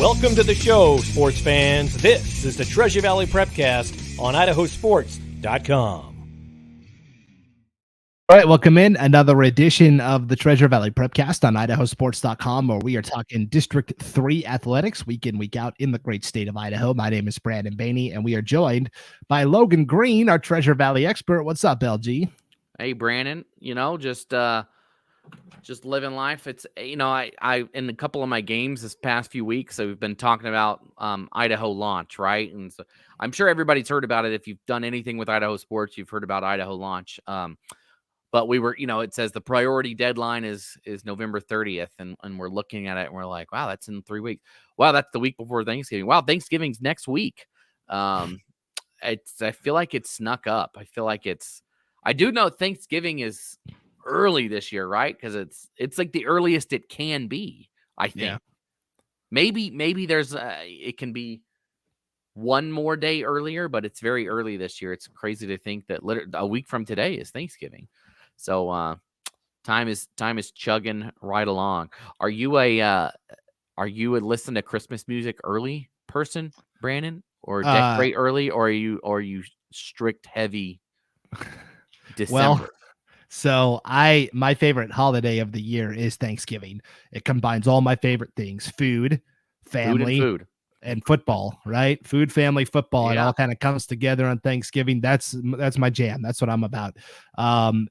Welcome to the show, sports fans. This is the Treasure Valley Prepcast on IdahoSports.com. All right, welcome in another edition of the Treasure Valley Prepcast on IdahoSports.com, where we are talking District 3 athletics week in, week out in the great state of Idaho. My name is Brandon Baney, and we are joined by Logan Green, our Treasure Valley expert. What's up, LG? Hey, Brandon, just living life. It's, I in a couple of my games this past few weeks, we've been talking about Idaho Launch, right? And so I'm sure everybody's heard about it. If you've done anything with Idaho sports, you've heard about Idaho Launch. But we were, it says the priority deadline is November 30th. And we're looking at it and we're like, wow, that's in 3 weeks. Wow, that's the week before Thanksgiving. Wow, Thanksgiving's next week. I feel like it's snuck up. I do know Thanksgiving is early this year, right? Because it's like the earliest it can be, I think. Yeah. Maybe there's it can be one more day earlier, but it's very early this year. It's crazy to think that a week from today is Thanksgiving. So time is chugging right along. Are you a listen to Christmas music early person, Brandon, or decorate early, or are you strict heavy December? Well, so my favorite holiday of the year is Thanksgiving. It combines all my favorite things: food, family, food. And football, right? Food, family, football. It all kind of comes together on Thanksgiving. That's my jam. That's what I'm about.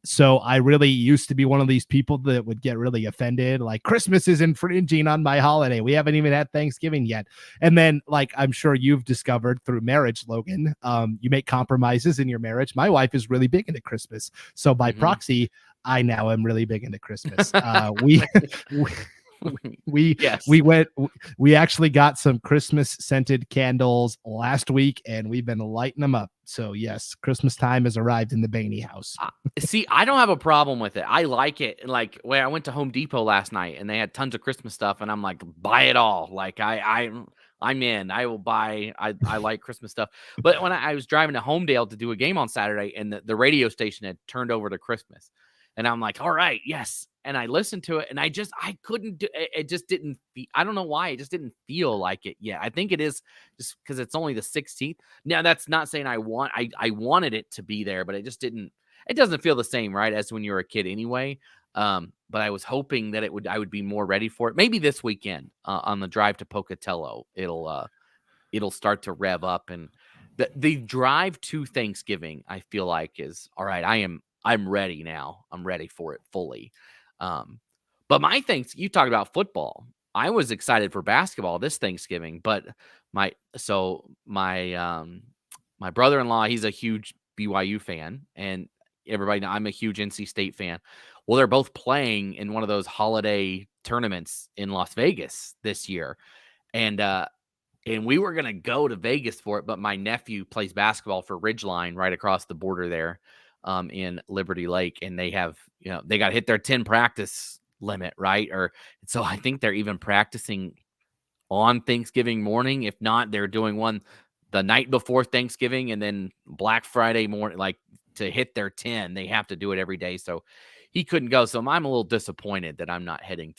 So I really used to be one of these people that would get really offended. Like, Christmas is infringing on my holiday. We haven't even had Thanksgiving yet. And then, like, I'm sure you've discovered through marriage, Logan, you make compromises in your marriage. My wife is really big into Christmas. So by proxy, I now am really big into Christmas. We actually got some Christmas scented candles last week, and we've been lighting them up. So yes, Christmas time has arrived in the Baney house. See, I don't have a problem with it. I like it. Like, I went to Home Depot last night and they had tons of Christmas stuff, and I'm like, buy it all. Like, I'm in. I will buy. I like Christmas stuff. But when I was driving to Homedale to do a game on Saturday, and the radio station had turned over to Christmas, and I'm like, all right, yes. And I listened to it, and I couldn't do it. It just didn't. I don't know why. It just didn't feel like it yet. I think it is just because it's only the 16th. Now, that's not saying I wanted it to be there, but it just didn't. It doesn't feel the same, right, as when you were a kid anyway. But I was hoping that I would be more ready for it. Maybe this weekend on the drive to Pocatello, it'll start to rev up, and the drive to Thanksgiving, I feel like, is all right. I'm ready now. I'm ready for it fully. But you talked about football. I was excited for basketball this Thanksgiving, but my brother-in-law, he's a huge BYU fan, and everybody know I'm a huge NC State fan. Well, they're both playing in one of those holiday tournaments in Las Vegas this year. And we were going to go to Vegas for it, but my nephew plays basketball for Ridgeline right across the border there. In Liberty Lake, and they have, they got to hit their 10 practice limit, right? So I think they're even practicing on Thanksgiving morning. If not, they're doing one the night before Thanksgiving, and then Black Friday morning, like, to hit their 10, they have to do it every day. So he couldn't go. So I'm a little disappointed that I'm not heading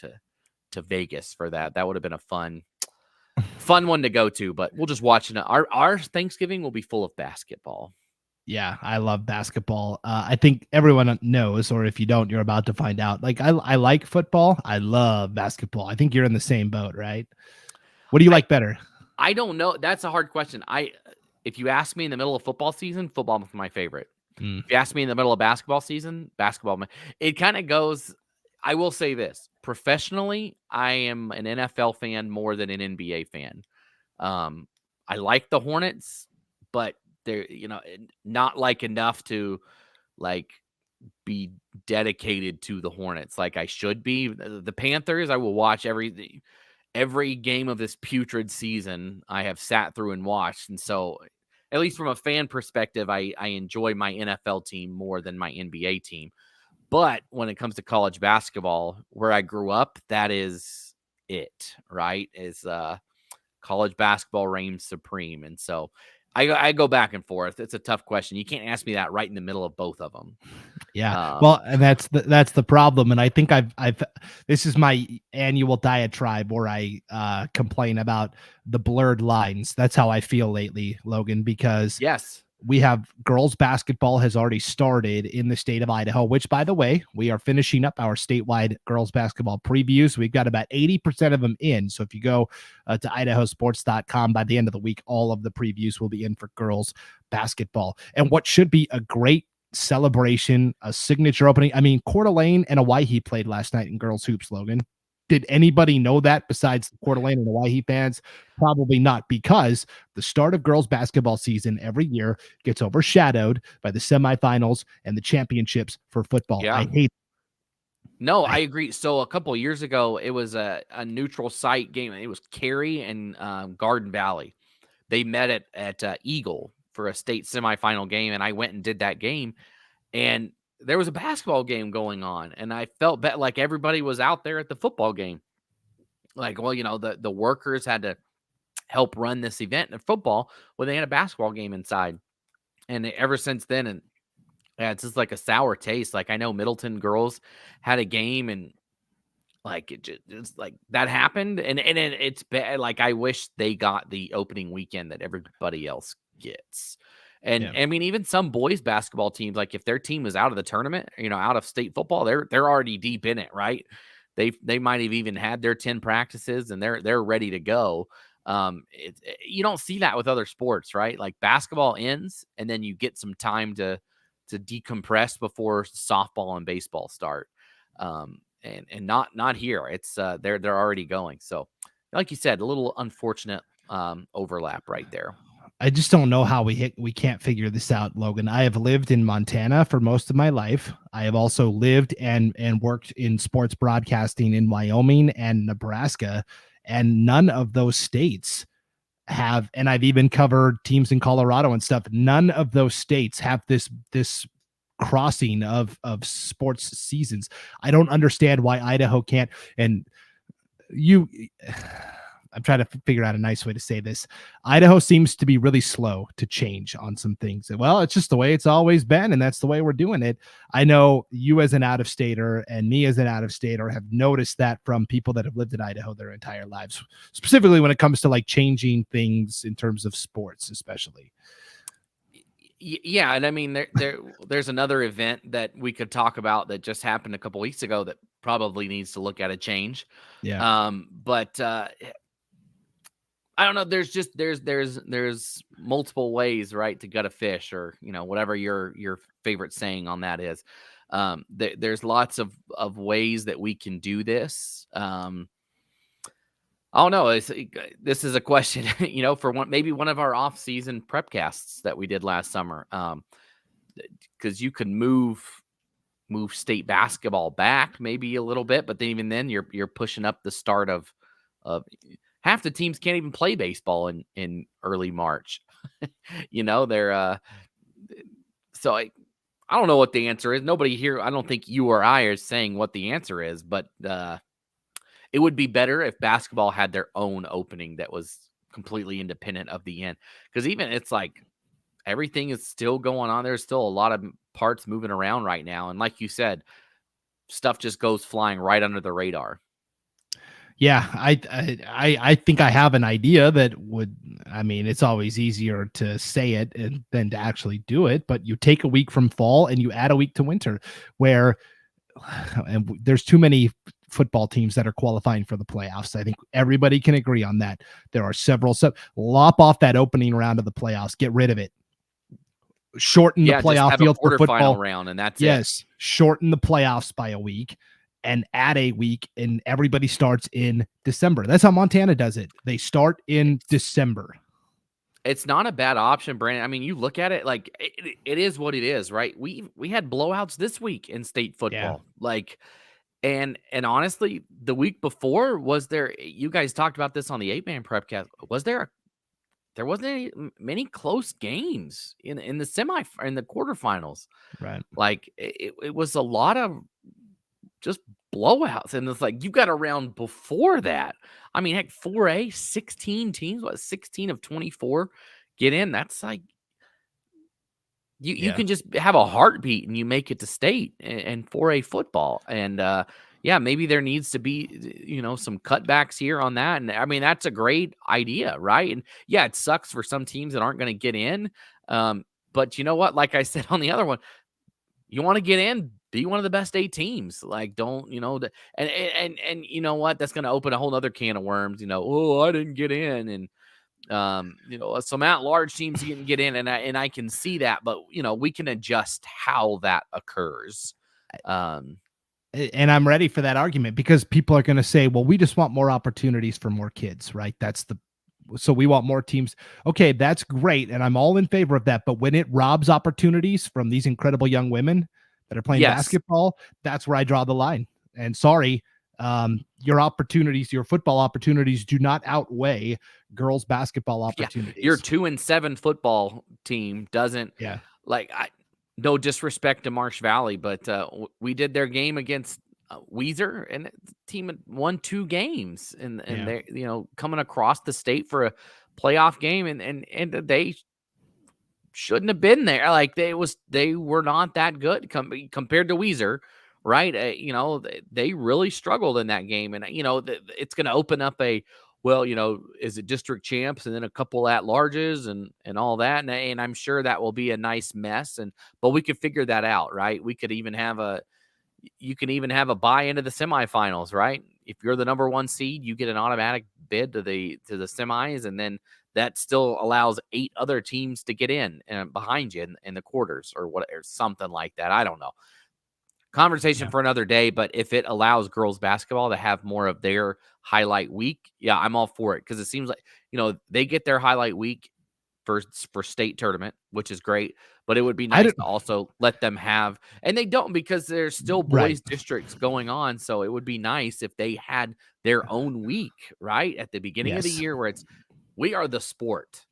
to Vegas for that. That would have been a fun one to go to, but we'll just watch it. Our Thanksgiving will be full of basketball. Yeah, I love basketball. I think everyone knows, or if you don't, you're about to find out. Like, I like football. I love basketball. I think you're in the same boat, right? What do you like better? I don't know. That's a hard question. If you ask me in the middle of football season, football is my favorite. If you ask me in the middle of basketball season, basketball. It kind of goes. I will say this: professionally, I am an NFL fan more than an NBA fan. I like the Hornets, but they're, not like enough to, like, be dedicated to the Hornets like I should be. The Panthers, I will watch every game of this putrid season. I have sat through and watched, and so, at least from a fan perspective, I enjoy my NFL team more than my NBA team. But when it comes to college basketball, where I grew up, that is it, right? Is college basketball reigns supreme. And so I go back and forth. It's a tough question. You can't ask me that right in the middle of both of them. Yeah. Well, and that's the problem. And I think I've this is my annual diatribe where I complain about the blurred lines. That's how I feel lately, Logan, because yes, we have girls basketball has already started in the state of Idaho, which, by the way, we are finishing up our statewide girls basketball previews. We've got about 80% of them in. So if you go to IdahoSports.com by the end of the week, all of the previews will be in for girls basketball. And what should be a great celebration, a signature opening. I mean, Coeur d'Alene and Hawaii played last night in girls hoops, Logan. Did anybody know that besides the Coeur d'Alene and Hawaii fans? Probably not, because the start of girls basketball season every year gets overshadowed by the semifinals and the championships for football. Yeah. I hate. No, I agree. So a couple of years ago, it was a neutral site game. It was Cary and Garden Valley. They met at Eagle for a state semifinal game, and I went and did that game. And there was a basketball game going on, and I felt like everybody was out there at the football game. Like, well, the workers had to help run this event in football. Well, they had a basketball game inside, and ever since then, and yeah, it's just like a sour taste. Like, I know Middleton girls had a game, and like it's like that happened, and it's bad. Like, I wish they got the opening weekend that everybody else gets. And I mean, even some boys basketball teams, like if their team is out of the tournament, out of state football, they're already deep in it, right? They might have even had their 10 practices and they're ready to go. You don't see that with other sports, right? Like basketball ends and then you get some time to decompress before softball and baseball start. And not here. It's they're already going. So, like you said, a little unfortunate overlap right there. I just don't know how we can't figure this out, Logan. I have lived in Montana for most of my life. I have also lived and worked in sports broadcasting in Wyoming and Nebraska, and none of those states have, and I've even covered teams in Colorado and stuff. None of those states have this crossing of sports seasons. I don't understand why Idaho can't. And I'm trying to figure out a nice way to say this. Idaho seems to be really slow to change on some things. Well, it's just the way it's always been, and that's the way we're doing it. I know you as an out-of-stater and me as an out-of-stater have noticed that from people that have lived in Idaho their entire lives, specifically when it comes to like changing things in terms of sports, especially. Yeah, and I mean, there's another event that we could talk about that just happened a couple weeks ago that probably needs to look at a change. Yeah. But I don't know. There's multiple ways, right, to gut a fish, or whatever your favorite saying on that is. There's lots of ways that we can do this. I don't know. This is a question, for maybe one of our off-season prepcasts that we did last summer. Because you could move state basketball back maybe a little bit, but then even then you're pushing up the start of half the teams can't even play baseball in early March. They're so I don't know what the answer is. Nobody here, I don't think you or I are saying what the answer is, but it would be better if basketball had their own opening that was completely independent of the end. Because even it's like everything is still going on. There's still a lot of parts moving around right now. And like you said, stuff just goes flying right under the radar. Yeah, I think I have an idea that would, I mean, it's always easier to say it than to actually do it, but you take a week from fall and you add a week to winter, where and there's too many football teams that are qualifying for the playoffs. I think everybody can agree on that. There are several, so lop off that opening round of the playoffs, get rid of it. Shorten the playoff field for football round, and that's it. Shorten the playoffs by a week and add a week, and everybody starts in December. That's how Montana does it. They start in December. It's not a bad option, Brandon. I mean, you look at it like it is what it is, right? We had blowouts this week in state football. Yeah. Like, and honestly, the week before, was there, you guys talked about this on the 8-man Prepcast, there wasn't many close games in the in the quarterfinals. Right. Like it was a lot of just blowouts. And it's like, you got a round before that. I mean, heck, 4A, 16 teams, 16 of 24 get in, that's like you can just have a heartbeat and you make it to state and 4A football. And yeah, maybe there needs to be, some cutbacks here on that. And I mean, that's a great idea, right? And yeah, it sucks for some teams that aren't going to get in. But you know what? Like I said on the other one, you want to get in, be one of the best 8 teams. Like, don't, and you know what? That's going to open a whole other can of worms. Oh, I didn't get in, and some at-large teams didn't get in, and I can see that, but we can adjust how that occurs. And I'm ready for that argument, because people are going to say, well, we just want more opportunities for more kids, right? So we want more teams. Okay, that's great. And I'm all in favor of that. But when it robs opportunities from these incredible young women that are playing basketball, that's where I draw the line. And sorry, your football opportunities do not outweigh girls basketball opportunities. Your 2-7 football team doesn't, no disrespect to Marsh Valley, but we did their game against Weiser, and the team had won 2 games, and they're coming across the state for a playoff game, and they shouldn't have been there. Like, they were not that good compared to Weiser, right? They really struggled in that game, and it's going to open up is it district champs and then a couple at larges and all that, and I'm sure that will be a nice mess, but we could figure that out, right? We could even have you can even have a buy into the semifinals, right? If you're the number 1 seed, you get an automatic bid to the semis, and then that still allows 8 other teams to get in behind you in the quarters or something like that. I don't know. Conversation for another day, but if it allows girls basketball to have more of their highlight week, yeah, I'm all for it, because it seems like they get their highlight week for state tournament, which is great, but it would be nice to also let them have, and they don't, because there's still boys districts going on. So it would be nice if they had their own week right at the beginning of the year, where we are the sport,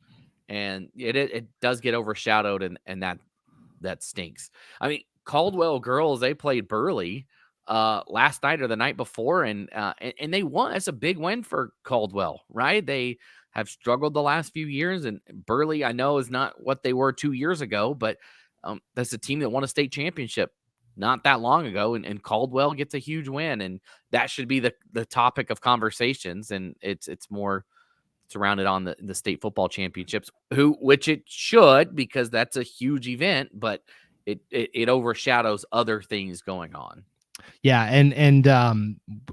and it does get overshadowed, and that stinks. I mean, Caldwell girls, they played Burley last night or the night before, and they won. That's a big win for Caldwell, right? They have struggled the last few years, and Burley, I know, is not what they were 2 years ago, but that's a team that won a state championship not that long ago, and Caldwell gets a huge win, and that should be the topic of conversations, and it's more surrounded on the state football championships, which it should, because that's a huge event, but it overshadows other things going on. Yeah, and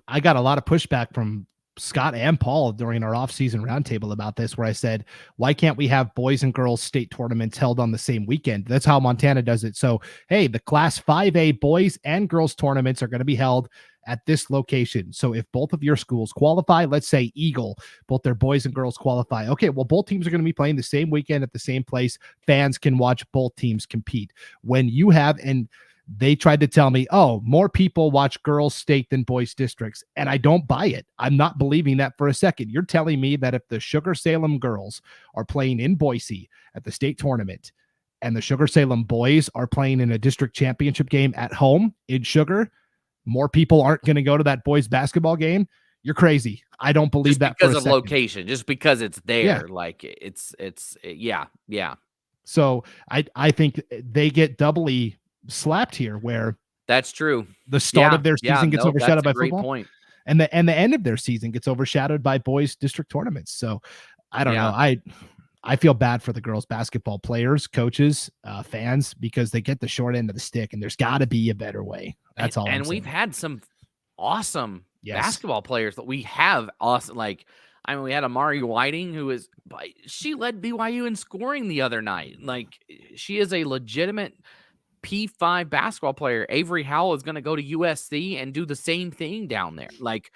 I got a lot of pushback from Scott and Paul during our off-season roundtable about this, where I said, why can't we have boys and girls state tournaments held on the same weekend? That's how Montana does it. So, hey, the Class 5A boys and girls tournaments are going to be held at this location. So if both of your schools qualify, let's say Eagle, both their boys and girls qualify. Okay, well, both teams are going to be playing the same weekend at the same place. Fans can watch both teams compete. When you have, and they tried to tell me, oh, more people watch girls state than boys districts. And I don't buy it. I'm not believing that for a second. You're telling me that if the Sugar Salem girls are playing in Boise at the state tournament, and the Sugar Salem boys are playing in a district championship game at home in Sugar, more people aren't going to go to that boys basketball game? You're crazy. I don't believe just that because for a of second. Location, just because it's there. Like yeah. So I think they get doubly slapped here, where that's true. The start of their season gets overshadowed by great football, point. and the end of their season gets overshadowed by boys district tournaments. So I don't know. I feel bad for the girls basketball players, coaches, fans, because they get the short end of the stick, and there's got to be a better way. That's all. And we've had some awesome basketball players that we have awesome. Like, I mean, we had Amari Whiting, she led BYU in scoring the other night. Like, she is a legitimate P5 basketball player. Avery Howell is going to go to USC and do the same thing down there. Like,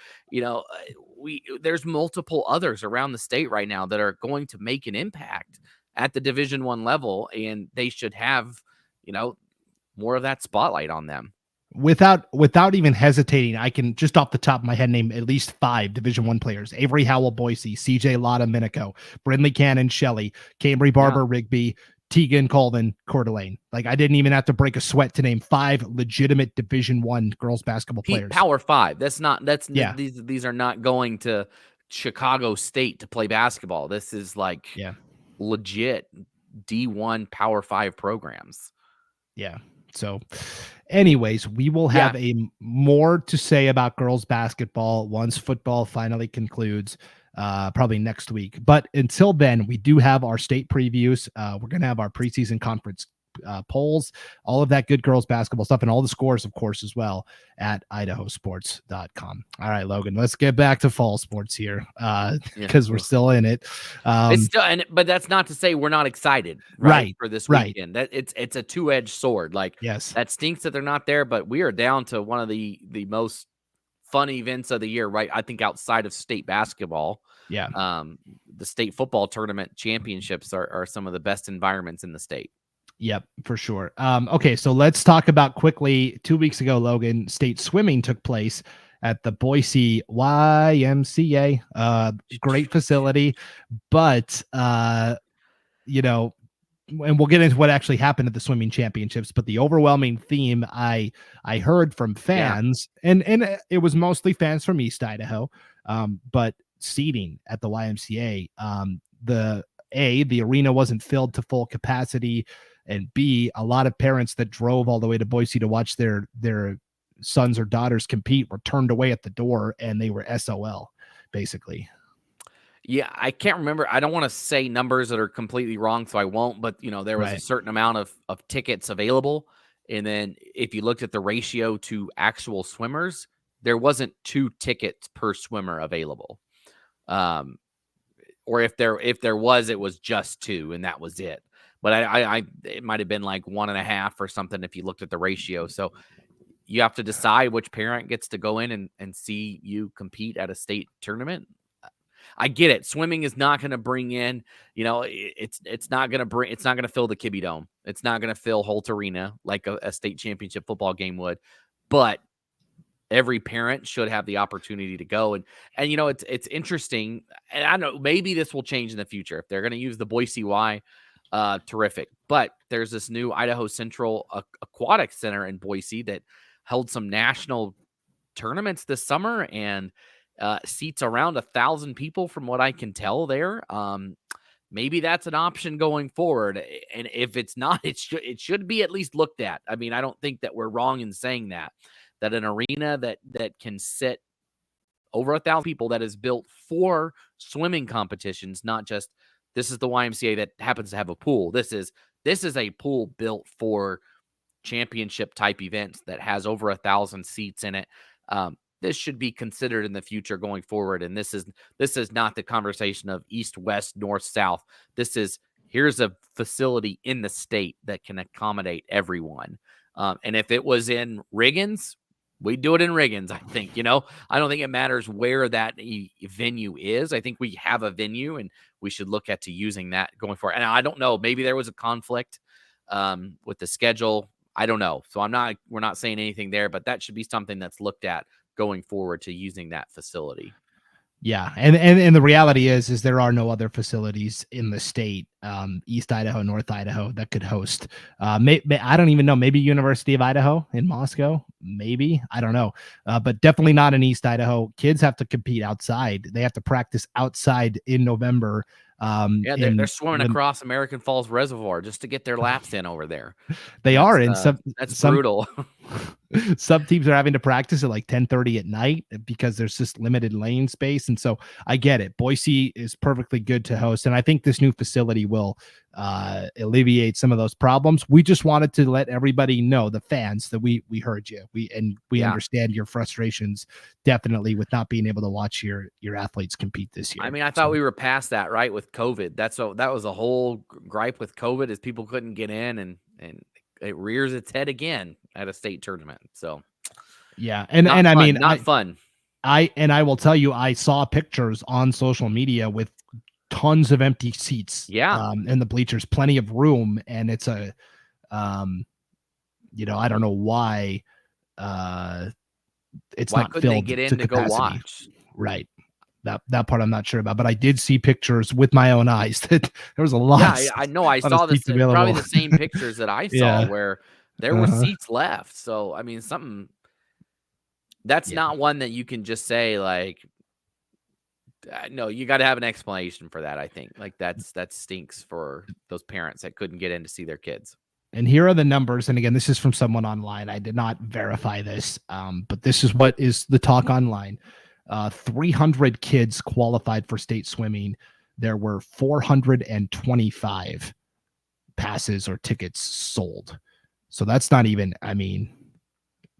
there's multiple others around the state right now that are going to make an impact at the Division I level, and they should have, more of that spotlight on them. Without even hesitating, I can just off the top of my head name at least 5 Division I players: Avery Howell, Boise; CJ Lotta, Minico; Brindley Cannon, Shelley; Cambry Barber, Rigby; Tegan, Colvin, Coeur d'Alene. Like, I didn't even have to break a sweat to name 5 legitimate Division I girls basketball players. Power 5. These are not going to Chicago State to play basketball. This is like legit D1 Power 5 programs. Yeah. So anyways, we will have a more to say about girls basketball once football finally concludes, probably next week. But until then, we do have our state previews. We're going to have our preseason conference polls, all of that good girls basketball stuff, and all the scores, of course, as well at IdahoSports.com. All right, Logan, let's get back to fall sports here, because we're still in it. It's still, but that's not to say we're not excited, right? For this weekend. That it's a two-edged sword. Like, yes, that stinks that they're not there, but we are down to one of the most fun events of the year, right? I think outside of state basketball. Yeah. The state football tournament championships are some of the best environments in the state. Yep, for sure. Okay, so let's talk about quickly. 2 weeks ago, Logan, state swimming took place at the Boise YMCA. Great facility, but you know, and we'll get into what actually happened at the swimming championships, but the overwhelming theme I heard from fans, and it was mostly fans from East Idaho, but seating at the YMCA, the arena wasn't filled to full capacity, and B, a lot of parents that drove all the way to Boise to watch their sons or daughters compete were turned away at the door, and they were SOL, basically. Yeah, I can't remember. I don't want to say numbers that are completely wrong, so I won't. But, there was a certain amount of tickets available. And then if you looked at the ratio to actual swimmers, there wasn't 2 tickets per swimmer available. Or if there was, it was just 2, and that was it. But it might have been like 1.5 or something if you looked at the ratio. So you have to decide which parent gets to go in and see you compete at a state tournament. I get it. Swimming is not going to bring in, it's not going to fill the Kibbe Dome. It's not going to fill Holt Arena like a state championship football game would. But every parent should have the opportunity to go. And it's interesting. And I don't know, maybe this will change in the future. If they're going to use the Boise Y, terrific. But there's this new Idaho Central Aquatic Center in Boise that held some national tournaments this summer and seats around 1,000 people from what I can tell there. Maybe that's an option going forward. And if it's not, it should be at least looked at. I mean, I don't think that we're wrong in saying that an arena that can sit over 1,000 people, that is built for swimming competitions, not just, this is the YMCA that happens to have a pool. This is a pool built for championship type events that has over 1,000 seats in it. This should be considered in the future going forward. And this is not the conversation of east, west, north, south. Here's a facility in the state that can accommodate everyone. And if it was in Riggins, we'd do it in Riggins, I think. I don't think it matters where that venue is. I think we have a venue, and we should look at using that going forward. And I don't know, maybe there was a conflict with the schedule. I don't know. So we're not saying anything there, but that should be something that's looked at going forward to using that facility. Yeah. And the reality is there are no other facilities in the state, East Idaho, North Idaho, that could host. I don't even know, maybe University of Idaho in Moscow, maybe, I don't know. But definitely not in East Idaho. Kids have to compete outside. They have to practice outside in November. They're swimming across American Falls Reservoir just to get their laps in over there. That's brutal. Some teams are having to practice at like 10:30 at night because there's just limited lane space. And so I get it. Boise is perfectly good to host. And I think this new facility will alleviate some of those problems. We just wanted to let everybody know, the fans, that we heard you. We understand your frustrations definitely with not being able to watch your athletes compete this year. I mean, I thought we were past that, right? With COVID. That was a whole gripe with COVID, is people couldn't get in, and it rears its head again at a state tournament. So yeah. Not fun. I will tell you, I saw pictures on social media with tons of empty seats. Yeah. In the bleachers, plenty of room. And it's I don't know why it's not filled. They get in to go watch? Right. That part I'm not sure about, but I did see pictures with my own eyes that there was a lot. Yeah, I know. I saw this, probably the same pictures that I saw where there were seats left. So, I mean, that's not one that you can just say, like, No, you got to have an explanation for that. I think like that stinks for those parents that couldn't get in to see their kids. And here are the numbers. And again, this is from someone online. I did not verify this, but this is what is the talk online. 300 kids qualified for state swimming. There were 425 passes or tickets sold. So that's not even, I mean,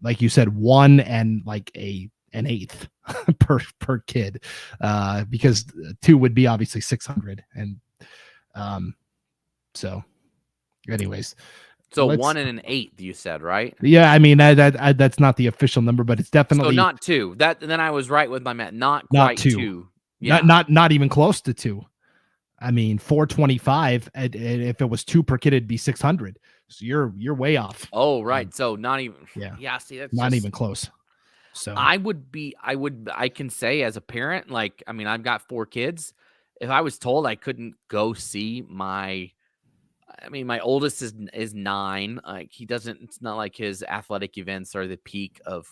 like you said, one and like an eighth per kid, because two would be obviously 600. And so anyways, so 1 and an 8th, you said, right? Yeah, I mean that's not the official number, but it's definitely so not 2. Then I was right with my math. Not quite 2. Yeah. Not even close to 2. I mean, 425, and if it was 2 per kid, it'd be 600. So you're way off. Oh, right. So not even. Yeah. See, that's not even close. So I can say as a parent, like, I mean, I've got 4 kids. If I was told I couldn't go see my oldest is 9. Like, he doesn't. It's not like his athletic events are the peak of,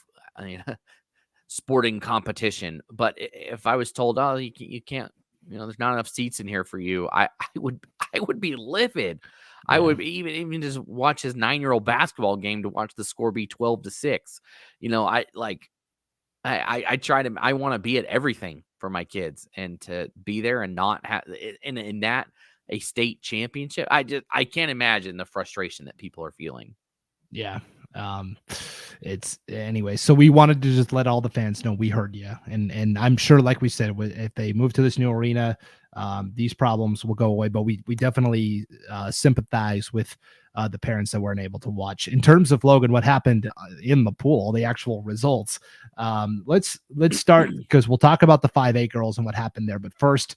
sporting competition. But if I was told, oh, you can't, there's not enough seats in here for you, I would be livid. I would even just watch his 9-year-old basketball game to watch the score be 12-6. I want to be at everything for my kids, and to be there and not have in that a state championship. I can't imagine the frustration that people are feeling. Yeah. It's anyway. So we wanted to just let all the fans know we heard you, and I'm sure, like we said, if they move to this new arena, these problems will go away. But we definitely sympathize with the parents that weren't able to watch. In terms of Logan, what happened in the pool, the actual results. Let's start, because we'll talk about the 5A girls and what happened there. But first,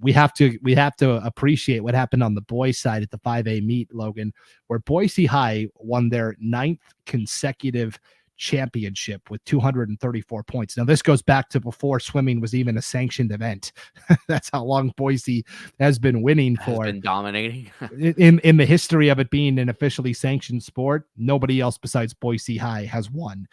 we have to appreciate what happened on the boys' side at the 5A meet, Logan, where Boise High won their 9th consecutive championship with 234 points. Now, this goes back to before swimming was even a sanctioned event. That's how long Boise has been winning for. Has been dominating. in the history of it being an officially sanctioned sport, nobody else besides Boise High has won.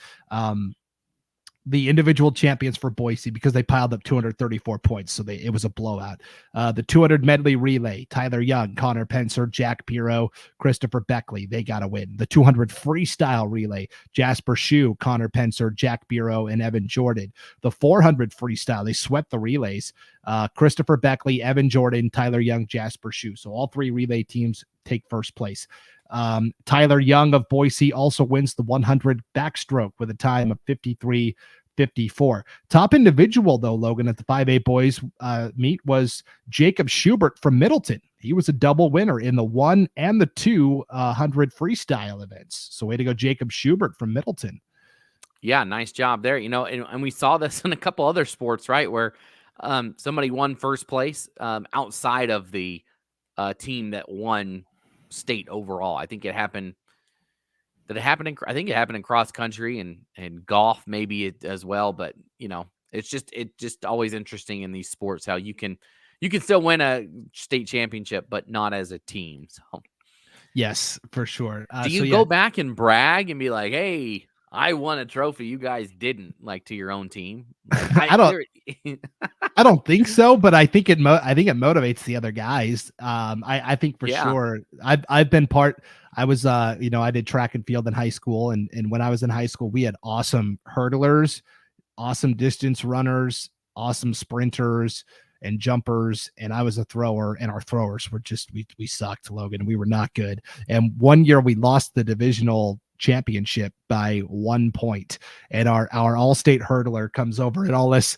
The individual champions for Boise, because they piled up 234 points. So it was a blowout. The 200 medley relay, Tyler Young, Connor Pencer, Jack Piro, Christopher Beckley, they got a win. The 200 freestyle relay, Jasper Shue, Connor Pencer, Jack Piro, and Evan Jordan. The 400 freestyle, they swept the relays. Christopher Beckley, Evan Jordan, Tyler Young, Jasper Shue. So all 3 relay teams take first place. Tyler Young of Boise also wins the 100 backstroke with a time of 53:54. Top individual, though, Logan, at the 5A boys meet was Jacob Schubert from Middleton. He was a double winner in the 1 and the 200 freestyle events. So way to go, Jacob Schubert from Middleton. Yeah, nice job there. And we saw this in a couple other sports, right, where somebody won first place outside of the team that won state overall. I think it happened. I think it happened in cross country and golf, maybe as well. But it's just always interesting in these sports how you can still win a state championship, but not as a team. So yes, for sure. Do you go back and brag and be like, "Hey, I won a trophy, you guys didn't," like, to your own team? Like, I don't think so, but I think it motivates the other guys. I think for sure. I've been part. I was I did track and field in high school, and when I was in high school, we had awesome hurdlers, awesome distance runners, awesome sprinters and jumpers, and I was a thrower, and our throwers were just we sucked, Logan. We were not good. And one year we lost the divisional championship by 1 point, and our all-state hurdler comes over, and all us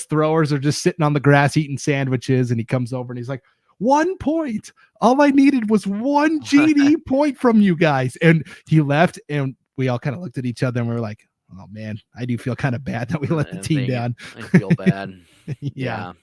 throwers are just sitting on the grass eating sandwiches, and he comes over and he's like, 1 point, all I needed was 1 GD point from you guys. And he left, and we all kind of looked at each other and we were like, oh man, I do feel kind of bad that we let the team down. I feel bad. Yeah,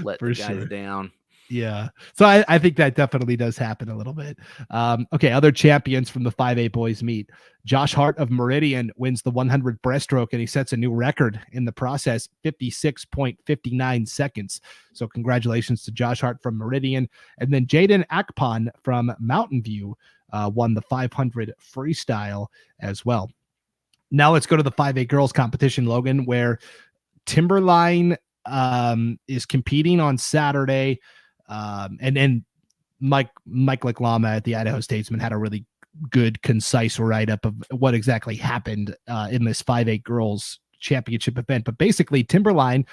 let the guys down. Yeah. So I think that definitely does happen a little bit. Okay. Other champions from the 5A boys meet. Josh Hart of Meridian wins the 100 breaststroke, and he sets a new record in the process, 56.59 seconds. So congratulations to Josh Hart from Meridian. And then Jaden Akpon from Mountain View won the 500 freestyle as well. Now let's go to the 5A girls competition, Logan, where Timberline is competing on Saturday. And then Mike Laclama at the Idaho Statesman had a really good, concise write-up of what exactly happened in this 5A girls championship event. But basically, Timberline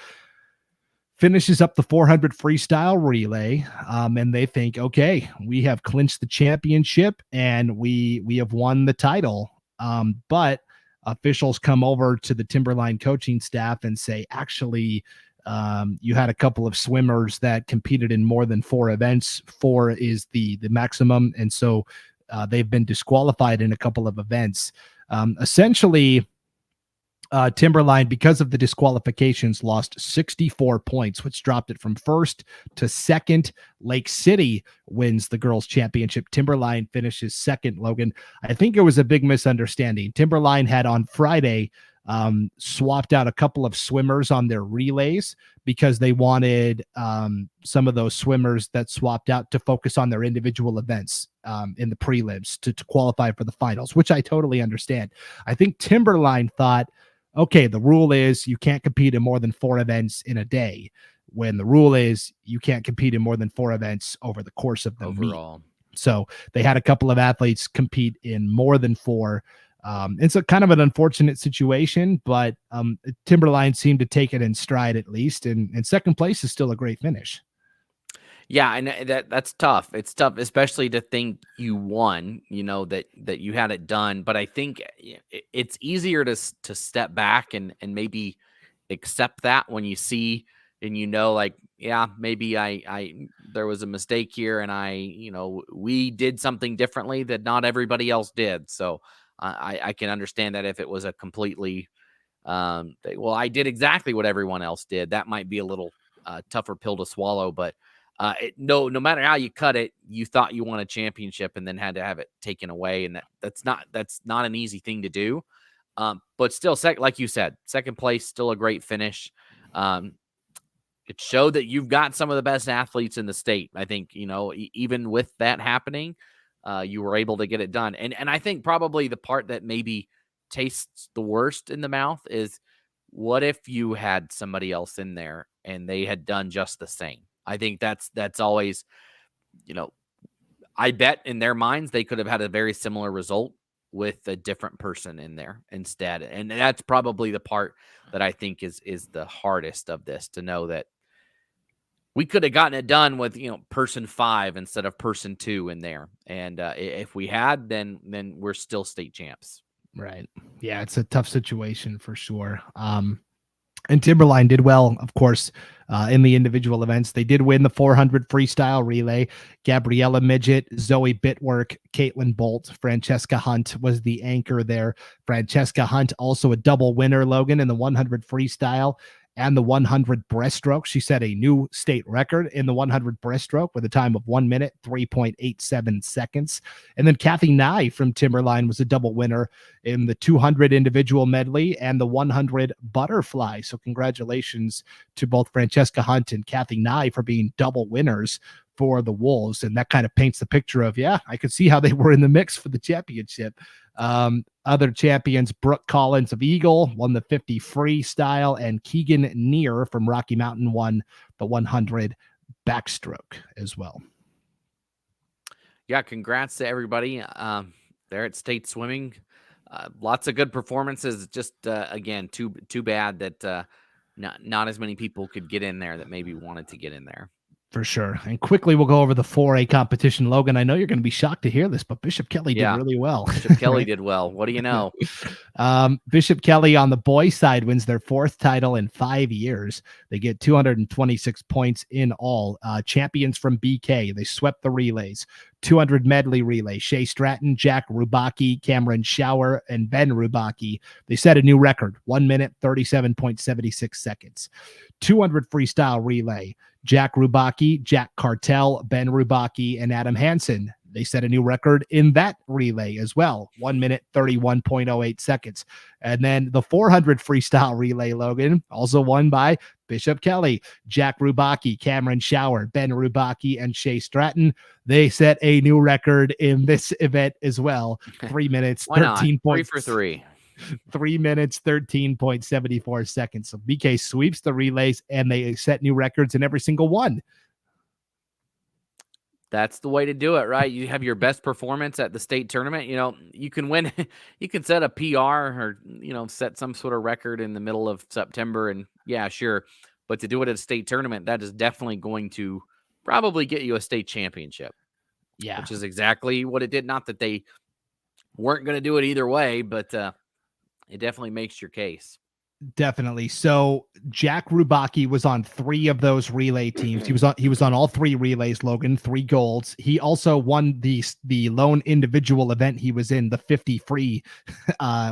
finishes up the 400 freestyle relay, and they think, okay, we have clinched the championship and we have won the title. But officials come over to the Timberline coaching staff and say, actually, you had a couple of swimmers that competed in more than 4 events. 4 is the maximum, and so they've been disqualified in a couple of events. Essentially, Timberline, because of the disqualifications, lost 64 points, which dropped it from first to second. Lake City wins the girls' championship. Timberline finishes second, Logan. I think it was a big misunderstanding. Timberline had on Friday swapped out a couple of swimmers on their relays because they wanted some of those swimmers that swapped out to focus on their individual events in the prelims to qualify for the finals, which I totally understand. I think Timberline thought, okay, the rule is you can't compete in more than 4 events in a day, when the rule is you can't compete in more than 4 events over the course of the overall meet. So they had a couple of athletes compete in more than 4. It's a kind of an unfortunate situation, but Timberline seemed to take it in stride at least, and second place is still a great finish. Yeah, and that's tough. It's tough, especially to think you won, that you had it done. But I think it's easier to step back and maybe accept that when you see and like, yeah, maybe I there was a mistake here, and we did something differently that not everybody else did. So I can understand that if it was a completely well, I did exactly what everyone else did, that might be a little tougher pill to swallow, but. No matter how you cut it, you thought you won a championship and then had to have it taken away, and that's not an easy thing to do. But still, like you said, second place, still a great finish. It showed that you've got some of the best athletes in the state. I think even with that happening, you were able to get it done. And I think probably the part that maybe tastes the worst in the mouth is, what if you had somebody else in there and they had done just the same? I think that's always, I bet in their minds they could have had a very similar result with a different person in there instead. And that's probably the part that I think is the hardest of this, to know that we could have gotten it done with, person 5 instead of person 2 in there. And if we had, then we're still state champs. Right. Yeah, it's a tough situation for sure. And Timberline did well, of course, in the individual events. They did win the 400 freestyle relay. Gabriella Midget, Zoe Bitwork, Caitlin Bolt, Francesca Hunt was the anchor there. Francesca Hunt, also a double winner, Logan, in the 100 freestyle and the 100 breaststroke. She set a new state record in the 100 breaststroke with a time of 1 minute, 3.87 seconds. And then Kathy Nye from Timberline was a double winner in the 200 individual medley and the 100 butterfly. So congratulations to both Francesca Hunt and Kathy Nye for being double winners for the Wolves. And that kind of paints the picture of, yeah, I could see how they were in the mix for the championship. Other champions, Brooke Collins of Eagle won the 50 freestyle, and Keegan Neer from Rocky Mountain won the 100 backstroke as well. Yeah, congrats to everybody there at State Swimming. Lots of good performances. Just again, too bad that not as many people could get in there that maybe wanted to get in there. For sure. And quickly, we'll go over the 4A competition. Logan, I know you're going to be shocked to hear this, but Bishop Kelly did really well. Bishop Kelly did well. What do you know? Bishop Kelly on the boys' side wins their 4th title in 5 years. They get 226 points in all. Champions from BK. They swept the relays. 200 medley relay. Shea Stratton, Jack Rubaki, Cameron Shower, and Ben Rubaki. They set a new record, 1 minute, 37.76 seconds. 200 freestyle relay. Jack Rubaki, Jack Cartel, Ben Rubaki, and Adam Hansen. They set a new record in that relay as well, 1 minute, 31.08 seconds. And then the 400 freestyle relay, Logan, also won by Bishop Kelly, Jack Rubaki, Cameron Shower, Ben Rubaki, and Shea Stratton. They set a new record in this event as well, 3 minutes, 13 points. 3 for 3. 3 minutes, 13.74 seconds. So BK sweeps the relays and they set new records in every single one. That's the way to do it, right? You have your best performance at the state tournament. You can win, you can set a PR or, set some sort of record in the middle of September. And yeah, sure. But to do it at a state tournament, that is definitely going to probably get you a state championship. Yeah. Which is exactly what it did. Not that they weren't going to do it either way, but it definitely makes your case. Definitely. So Jack Rubaki was on 3 of those relay teams. He was on all 3 relays, Logan, 3 golds. He also won the lone individual event he was in, the 50 free,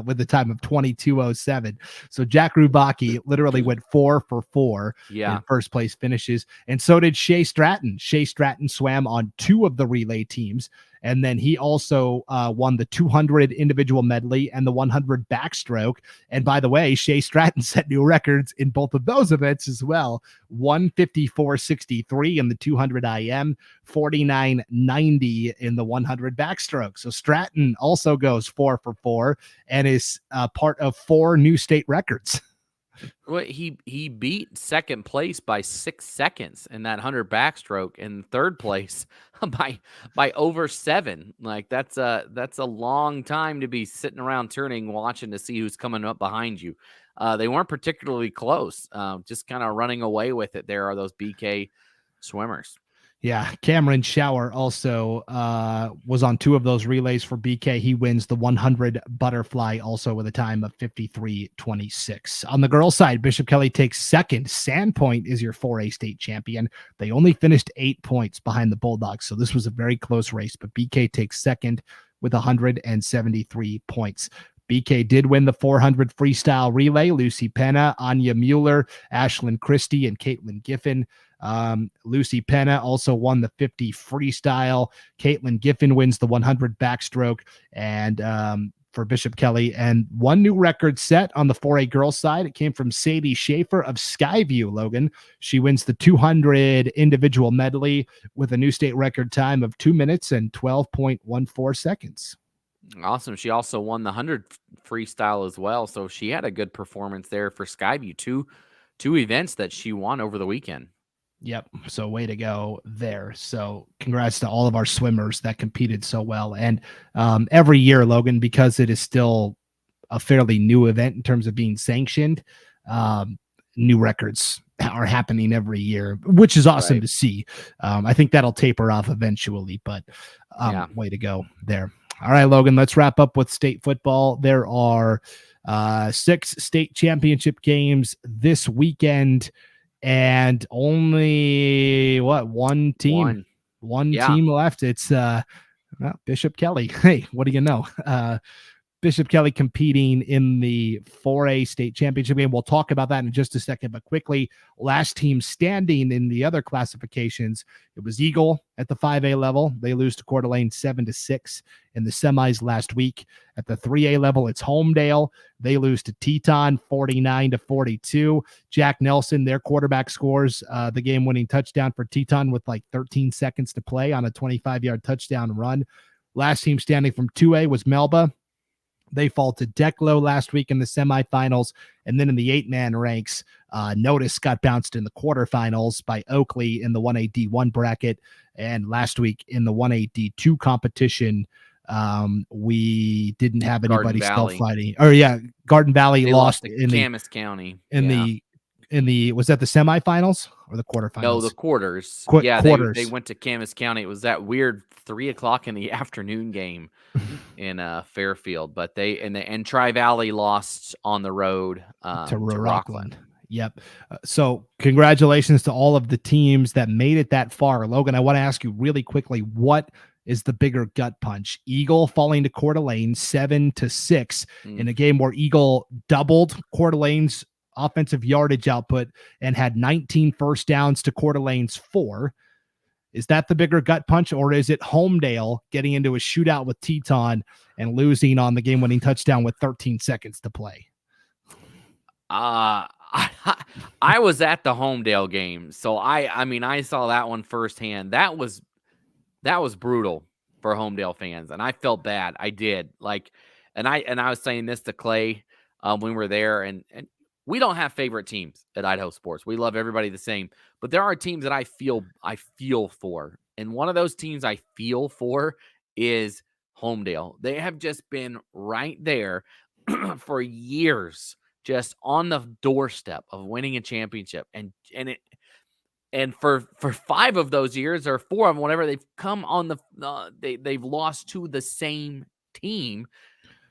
with a time of 22:07. So Jack Rubaki literally went 4 for 4 in first place finishes. And so did Shea Stratton. Shea Stratton swam on 2 of the relay teams. And then he also won the 200 individual medley and the 100 backstroke. And by the way, Shea Stratton set new records in both of those events as well. 154.63 in the 200 IM, 49.90 in the 100 backstroke. So Stratton also goes 4 for 4 and is part of 4 new state records. Well, he beat second place by 6 seconds in that 100 backstroke, and third place by over 7. Like that's a long time to be sitting around turning, watching to see who's coming up behind you. They weren't particularly close, just kind of running away with it. There are those BK swimmers. Yeah, Cameron Shower also was on 2 of those relays for BK. He wins the 100 butterfly also with a time of 53:26. On the girls' side, Bishop Kelly takes second. Sandpoint is your 4A state champion. They only finished 8 points behind the Bulldogs, so this was a very close race, but BK takes second with 173 points. BK did win the 400 freestyle relay. Lucy Penna, Anya Mueller, Ashlyn Christie, and Caitlin Giffen. Lucy Penna also won the 50 freestyle. Caitlin Giffen wins the 100 backstroke. And for Bishop Kelly, and 1 new record set on the 4A girls side. It came from Sadie Schaefer of Skyview, Logan. She wins the 200 individual medley with a new state record time of 2 minutes and 12.14 seconds. Awesome. She also won the 100 freestyle as well. So she had a good performance there for Skyview. Two events that she won over the weekend. Yep. So way to go there. So congrats to all of our swimmers that competed so well. And every year, Logan, because it is still a fairly new event in terms of being sanctioned, new records are happening every year, which is awesome to see. I think that'll taper off eventually, but way to go there. All right, Logan, let's wrap up with state football. There are 6 state championship games this weekend, and only one team left. It's Bishop Kelly. Hey, what do you know? Bishop Kelly competing in the 4A state championship game. We'll talk about that in just a second, but quickly, last team standing in the other classifications, it was Eagle at the 5A level. They lose to Coeur d'Alene 7-6 in the semis last week. At the 3A level, it's Homedale. They lose to Teton 49-42. Jack Nelson, their quarterback, scores the game-winning touchdown for Teton with like 13 seconds to play on a 25-yard touchdown run. Last team standing from 2A was Melba. They fall to Declo last week in the semifinals. And then in the 8-man ranks, Notice got bounced in the quarterfinals by Oakley in the 1A D1 bracket. And last week in the 1A D2 competition, we didn't have anybody still fighting. Garden Valley lost in Camas County. Was that the semifinals or the quarterfinals? No, the quarters. Quarters. They went to Camas County. It was that weird 3:00 in the afternoon game in Fairfield, but and Tri-Valley lost on the road to Rockland. Yep. So congratulations to all of the teams that made it that far. Logan, I want to ask you really quickly, what is the bigger gut punch? Eagle falling to Coeur d'Alene 7-6 in a game where Eagle doubled Coeur d'Alene's offensive yardage output and had 19 first downs to Coeur d'Alene's 4. Is that the bigger gut punch, or is it Homedale getting into a shootout with Teton and losing on the game-winning touchdown with 13 seconds to play? I was at the Homedale game, so I saw that one firsthand. That was brutal for Homedale fans, and I felt bad. I did. Like, And I was saying this to Clay when we were there, and we don't have favorite teams at Idaho Sports. We love everybody the same, but there are teams that I feel for, and one of those teams I feel for is Homedale. They have just been right there for years, just on the doorstep of winning a championship, and for 5 of those years, or 4 of them, whatever, they've come on they've lost to the same team.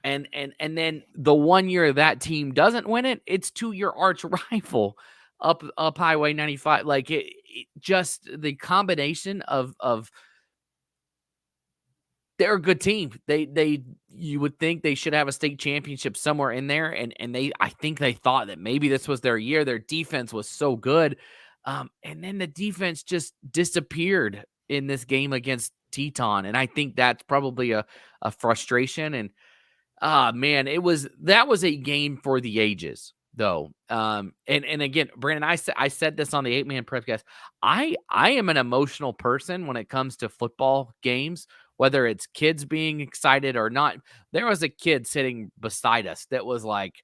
And then the one year that team doesn't win it, it's to your arch rival up Highway 95. Like it just the combination of they're a good team. You would think they should have a state championship somewhere in there, and I think they thought that maybe this was their year. Their defense was so good, and then the defense just disappeared in this game against Teton, and I think that's probably a frustration. And man, that was a game for the ages, though. And again, Brandon, I said this on the 8-man Prepcast. I am an emotional person when it comes to football games, whether it's kids being excited or not. There was a kid sitting beside us that was like,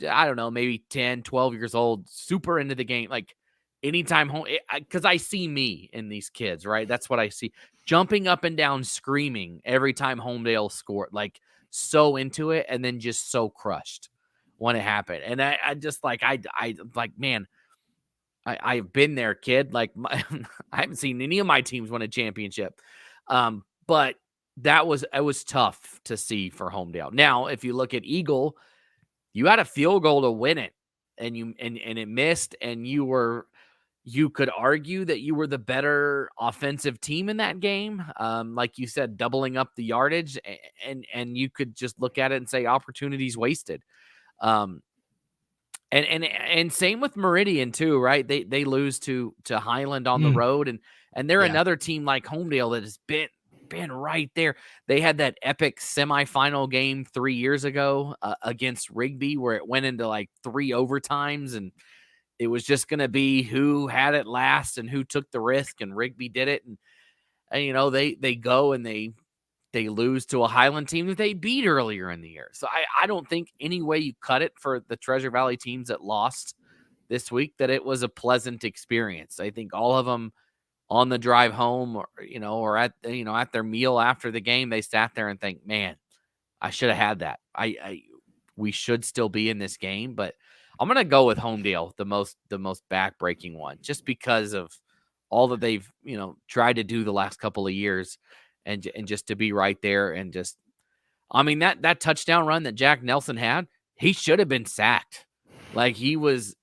I don't know, maybe 10, 12 years old, super into the game. Like anytime home, because I see me in these kids, right? That's what I see. Jumping up and down, screaming every time Homedale scored, like so into it, and then just so crushed when it happened. And I just like, I like, man, I've been there, kid. Like I haven't seen any of my teams win a championship. But it was tough to see for Homedale. Now, if you look at Eagle, you had a field goal to win it, and it missed, and you could argue that you were the better offensive team in that game. Like you said, doubling up the yardage, and you could just look at it and say opportunities wasted. And same with Meridian too, right? They lose to Highland on the road, and they're another team like Homedale that has been right there. They had that epic semifinal game 3 years ago against Rigby, where it went into like 3 overtimes, and it was just going to be who had it last and who took the risk, and Rigby did it. And they go and they lose to a Highland team that they beat earlier in the year. So I don't think any way you cut it for the Treasure Valley teams that lost this week that it was a pleasant experience. I think all of them on the drive home, or at their meal after the game, they sat there and think, man, I should have had that. We should still be in this game, but I'm going to go with Homedale, the most backbreaking one, just because of all that they've, tried to do the last couple of years, and just to be right there. And just, I mean, that touchdown run that Jack Nelson had, he should have been sacked. Like he was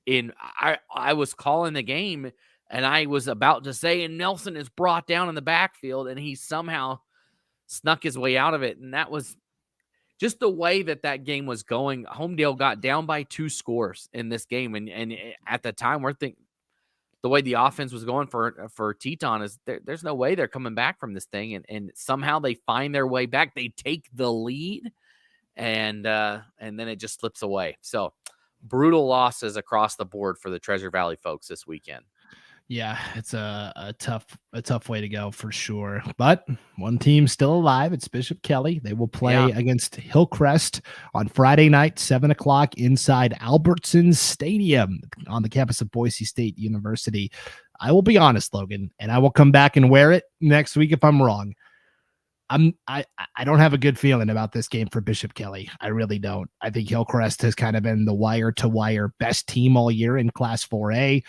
in, I was calling the game, and I was about to say, and Nelson is brought down in the backfield, and he somehow snuck his way out of it. And that was just the way that game was going. Homedale got down by 2 scores in this game. And at the time, we're thinking the way the offense was going for Teton is there's no way they're coming back from this thing. And somehow they find their way back. They take the lead, and then it just slips away. So brutal losses across the board for the Treasure Valley folks this weekend. Yeah, it's a tough way to go for sure. But one team's still alive. It's Bishop Kelly. They will play against Hillcrest on Friday night, 7:00 inside Albertsons Stadium on the campus of Boise State University. I will be honest, Logan, and I will come back and wear it next week if I'm wrong. I don't have a good feeling about this game for Bishop Kelly. I really don't. I think Hillcrest has kind of been the wire-to-wire best team all year in Class 4A.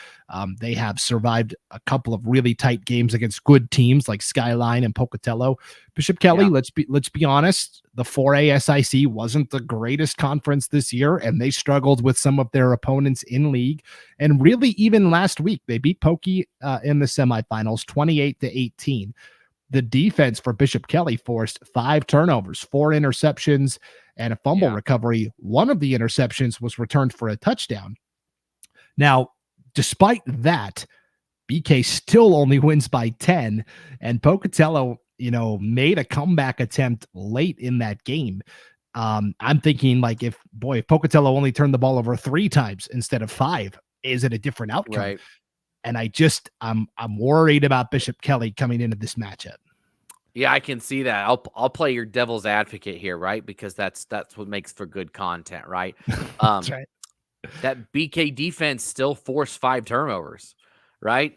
They have survived a couple of really tight games against good teams like Skyline and Pocatello. Bishop Kelly, let's be honest, the 4A SIC wasn't the greatest conference this year, and they struggled with some of their opponents in league. And really, even last week, they beat Pokey in the semifinals 28-18. The defense for Bishop Kelly forced 5 turnovers, 4 interceptions, and a fumble recovery. One of the interceptions was returned for a touchdown. Now, despite that, BK still only wins by 10, and Pocatello, made a comeback attempt late in that game. I'm thinking like if Pocatello only turned the ball over 3 times instead of 5, is it a different outcome? Right. And I'm worried about Bishop Kelly coming into this matchup. Yeah, I can see that. I'll play your devil's advocate here, right? Because that's what makes for good content, right? That's right. That BK defense still forced 5 turnovers, right?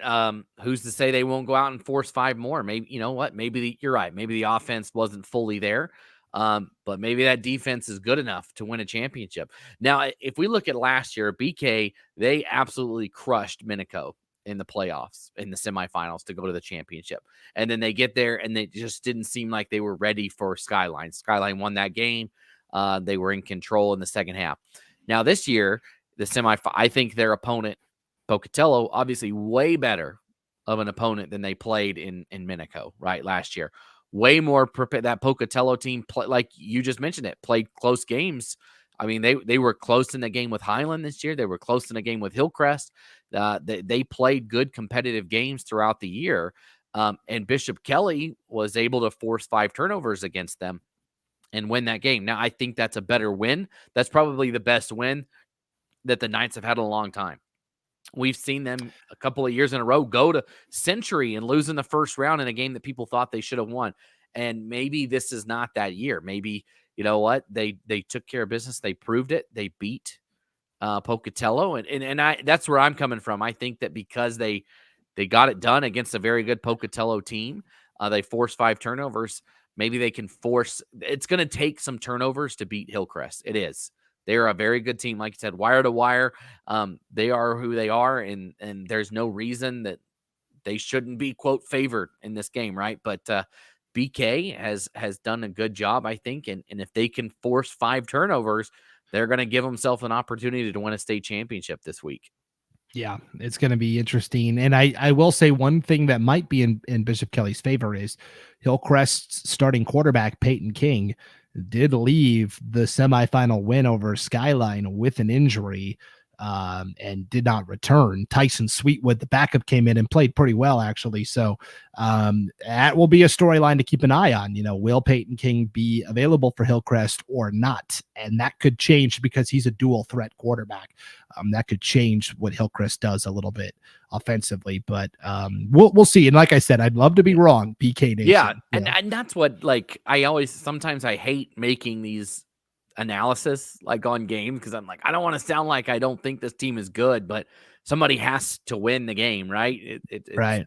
Who's to say they won't go out and force 5 more? Maybe, you know what? Maybe you're right. Maybe the offense wasn't fully there. But maybe that defense is good enough to win a championship. Now, if we look at last year, BK, they absolutely crushed Minico in the playoffs, in the semifinals to go to the championship. And then they get there and they just didn't seem like they were ready for Skyline. Skyline won that game. They were in control in the second half. Now, this year, I think their opponent, Pocatello, obviously way better of an opponent than they played in Minico, right, last year. Way more prepared. That Pocatello team, like you just mentioned it, played close games. I mean, they were close in the game with Highland this year. They were close in the game with Hillcrest. They played good competitive games throughout the year. And Bishop Kelly was able to force 5 turnovers against them and win that game. Now, I think that's a better win. That's probably the best win that the Knights have had in a long time. We've seen them a couple of years in a row go to Century and lose in the first round in a game that people thought they should have won. And maybe this is not that year. Maybe, you know what? They took care of business. They proved it. They beat Pocatello. And that's where I'm coming from. I think that because they got it done against a very good Pocatello team, they forced 5 turnovers. Maybe they can force – it's going to take some turnovers to beat Hillcrest. It is. They are a very good team, like you said, wire to wire. They are who they are, and there's no reason that they shouldn't be, quote, favored in this game, right? But BK has done a good job, I think, and if they can force 5 turnovers, they're going to give themselves an opportunity to win a state championship this week. Yeah, it's going to be interesting. And I will say one thing that might be in Bishop Kelly's favor is Hillcrest's starting quarterback, Peyton King, did leave the semifinal win over Skyline with an injury and did not return. Tyson Sweetwood, the backup, came in and played pretty well, actually. So that will be a storyline to keep an eye on. You know, will Peyton King be available for Hillcrest or not? And that could change because he's a dual threat quarterback. That could change what Hillcrest does a little bit offensively, but we'll see. And like I said, I'd love to be wrong. PK Nation. Yeah, and that's what, like, sometimes I hate making these analysis like on games because I'm like, I don't want to sound like I don't think this team is good, but somebody has to win the game, right? It's right.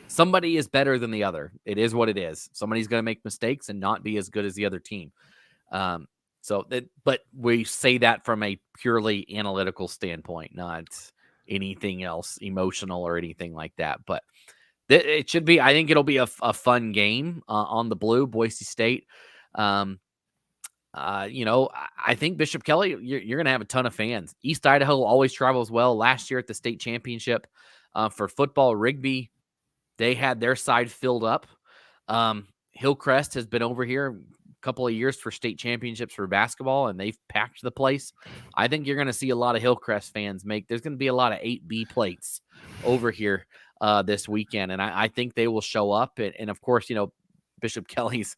Somebody is better than the other. It is what it is. Somebody's going to make mistakes and not be as good as the other team. But we say that from a purely analytical standpoint, not anything else emotional or anything like that. But it should be, I think it'll be a fun game on the blue, Boise State. You know, I think Bishop Kelly, you're going to have a ton of fans. East Idaho always travels well. Last year at the state championship for football, Rigby, they had their side filled up. Hillcrest has been over here a couple of years for state championships for basketball, and they've packed the place. I think you're going to see a lot of Hillcrest fans there's going to be a lot of 8B plates over here this weekend, and I think they will show up. And of course, you know, Bishop Kelly's,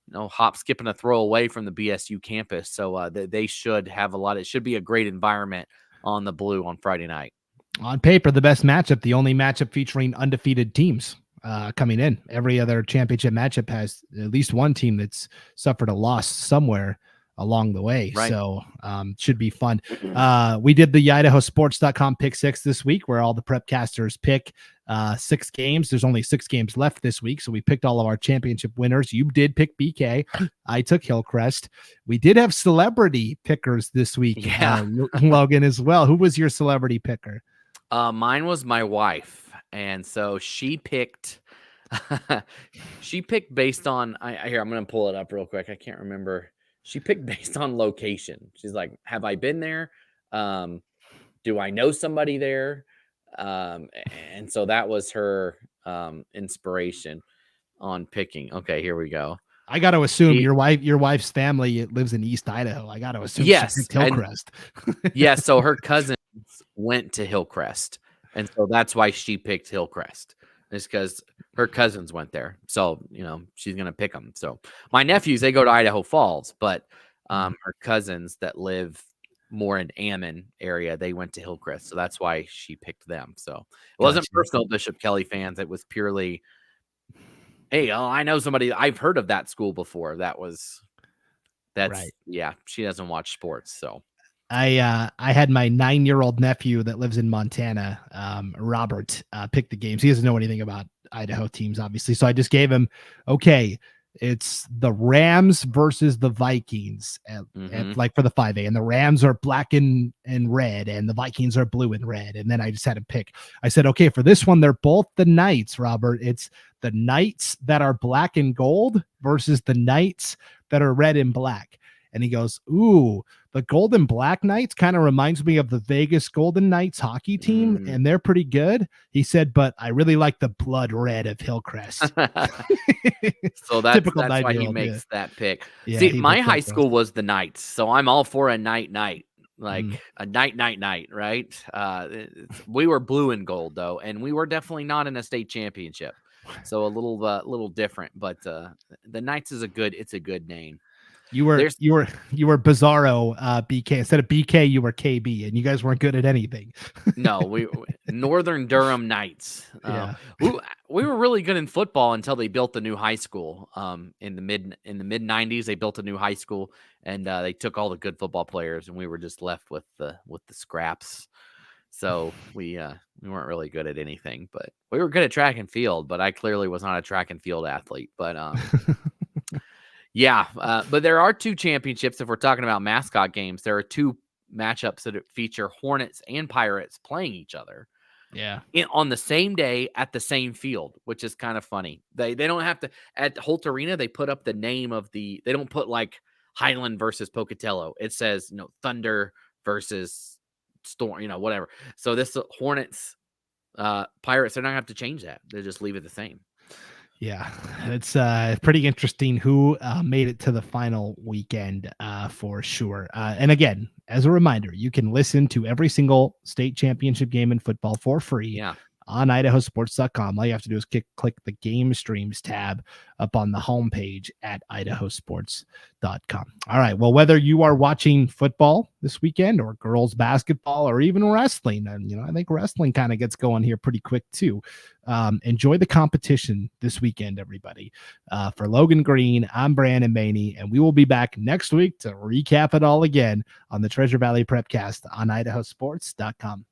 you know, hop, skip, and a throw away from the BSU campus. So they should have it should be a great environment on the blue on Friday night. On paper, the best matchup, the only matchup featuring undefeated teams coming in. Every other championship matchup has at least one team that's suffered a loss somewhere along the way. Right. So should be fun. We did the IdahoSports.com pick 6 this week, where all the prepcasters pick 6 games. There's only 6 games left this week, so we picked all of our championship winners. You did pick BK. I took Hillcrest. We did have celebrity pickers this week. Yeah. Logan as well. Who was your celebrity picker? Mine was my wife, and so she picked based on here, I'm gonna pull it up real quick. I can't remember. She picked based on location. She's like, have I been there? Do I know somebody there? And so that was her inspiration on picking. Okay, here we go. I got to assume your wife's family lives in East Idaho. I got to assume yes, she picked Hillcrest. Yeah, so her cousins went to Hillcrest, and so that's why she picked Hillcrest. It's because her cousins went there, so you know she's gonna pick them. So my nephews, they go to Idaho Falls, but her cousins that live more in Ammon area, they went to Hillcrest, so that's why she picked them. So it wasn't personal Bishop Kelly fans; it was purely Hey, I know somebody. I've heard of that school before. Right. Yeah. She doesn't watch sports, so I had my 9-year-old nephew that lives in Montana, Robert, pick the games. He doesn't know anything about Idaho teams, obviously. So I just gave him, okay, it's the Rams versus the Vikings, like for the 5A, and the Rams are black and red, and the Vikings are blue and red. And then I just had to pick. I said, okay, for this one, they're both the Knights, Robert. It's the Knights that are black and gold versus the Knights that are red and black. And he goes, ooh, the Golden Black Knights kind of reminds me of the Vegas Golden Knights hockey team, and they're pretty good. He said, but I really like the blood red of Hillcrest. So that's why he makes that pick. Yeah, see, my high school was the Knights, so I'm all for a night, like a night, right? We were blue and gold though, and we were definitely not in a state championship, so a little different. But the Knights is a good name. You were Bizarro BK. Instead of BK, you were KB, and you guys weren't good at anything. No, we Northern Durham Knights. Yeah. We were really good in football until they built the new high school. In the mid 90s, they built a new high school, and they took all the good football players, and we were just left with the scraps. So we weren't really good at anything, but we were good at track and field. But I clearly was not a track and field athlete. But yeah, but there are 2 championships. If we're talking about mascot games, there are 2 matchups that feature Hornets and Pirates playing each other. Yeah. On the same day at the same field, which is kind of funny. They don't have to at Holt Arena. They put up the name of they don't put like Highland versus Pocatello. It says Thunder versus Storm. Whatever. So this Hornets, Pirates, they're not gonna have to change that. They just leave it the same. Yeah, it's pretty interesting who made it to the final weekend for sure. And again, as a reminder, you can listen to every single state championship game in football for free on IdahoSports.com. All you have to do is click the game streams tab up on the homepage at IdahoSports.com. All right. Well, whether you are watching football this weekend or girls basketball or even wrestling, and I think wrestling kind of gets going here pretty quick too. Enjoy the competition this weekend, everybody. For Logan Green, I'm Brandon Baney, and we will be back next week to recap it all again on the Treasure Valley Prepcast on IdahoSports.com.